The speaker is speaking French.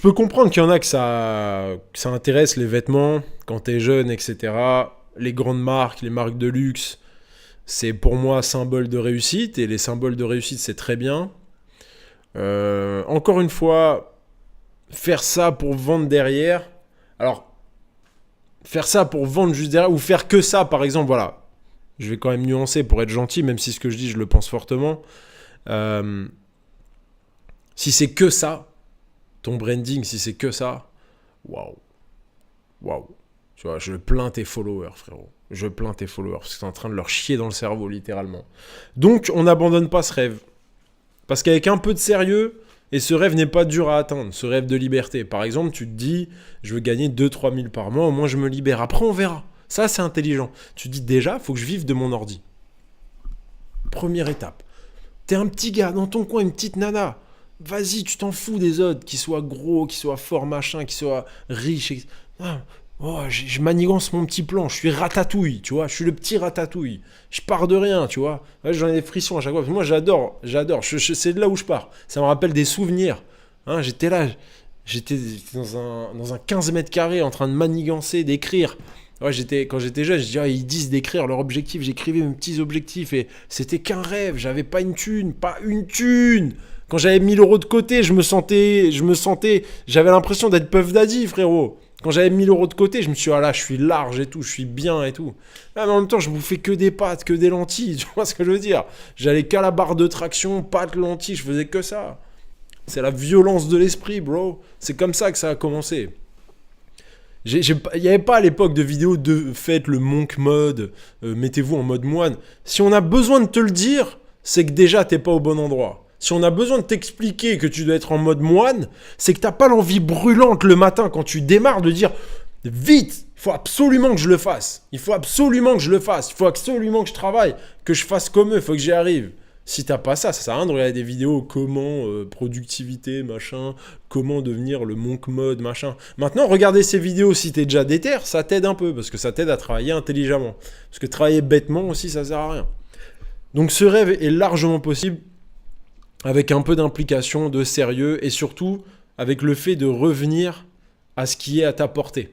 Je peux comprendre qu'il y en a que ça intéresse les vêtements quand t'es jeune, etc. Les grandes marques, les marques de luxe, c'est pour moi symbole de réussite et les symboles de réussite c'est très bien. Encore une fois, faire ça pour vendre derrière. Alors, faire ça pour vendre juste derrière ou faire que ça, par exemple, voilà. Je vais quand même nuancer pour être gentil, même si ce que je dis, je le pense fortement. Euh, Si c'est que ça, ton branding, si c'est que ça, waouh, waouh. Tu vois, je plains tes followers, frérot. Je plains tes followers parce que t'es en train de leur chier dans le cerveau, littéralement. Donc, on n'abandonne pas ce rêve. Parce qu'avec un peu de sérieux, et ce rêve n'est pas dur à atteindre, ce rêve de liberté. Par exemple, tu te dis, je veux gagner 2 000 à 3 000 par mois, au moins je me libère. Après, on verra. Ça, c'est intelligent. Tu te dis déjà, il faut que je vive de mon ordi. Première étape. T'es un petit gars dans ton coin, une petite nana. Vas-y, tu t'en fous des autres, qu'ils soient gros, qu'ils soient forts, machin, qu'ils soient riches. Ah, oh, je manigance mon petit plan, je suis ratatouille, tu vois, je suis le petit ratatouille. Je pars de rien, tu vois. Ouais, j'en ai des frissons à chaque fois. Moi, j'adore. C'est de là où je pars. Ça me rappelle des souvenirs. Hein, j'étais là, j'étais dans un 15 mètres carrés en train de manigancer, d'écrire. Ouais, quand j'étais jeune, je disais, ah, ils disent d'écrire leur objectif. J'écrivais mes petits objectifs et c'était qu'un rêve. J'avais pas une thune, pas une thune. Quand j'avais 1 000 € de côté, j'avais l'impression d'être Puff Daddy, frérot. Quand j'avais 1 000 € de côté, je me suis dit, ah là, je suis large et tout, je suis bien et tout. Ah, mais en même temps, je bouffais que des pâtes, que des lentilles, tu vois ce que je veux dire. J'allais qu'à la barre de traction, pâtes, lentilles, je faisais que ça. C'est la violence de l'esprit, bro. C'est comme ça que ça a commencé. Il n'y avait pas à l'époque de vidéos de faites le monk mode, mettez-vous en mode moine. Si on a besoin de te le dire, c'est que déjà t'es pas au bon endroit. Si on a besoin de t'expliquer que tu dois être en mode moine, c'est que t'as pas l'envie brûlante le matin quand tu démarres de dire vite, il faut absolument que je le fasse. Il faut absolument que je le fasse. Il faut absolument que je travaille, que je fasse comme eux, il faut que j'y arrive. Si t'as pas ça, ça sert à rien de regarder des vidéos comment productivité, machin, comment devenir le monk mode, machin. Maintenant, regarder ces vidéos si t'es déjà déter, ça t'aide un peu, parce que ça t'aide à travailler intelligemment. Parce que travailler bêtement aussi, ça sert à rien. Donc ce rêve est largement possible avec un peu d'implication, de sérieux, et surtout avec le fait de revenir à ce qui est à ta portée.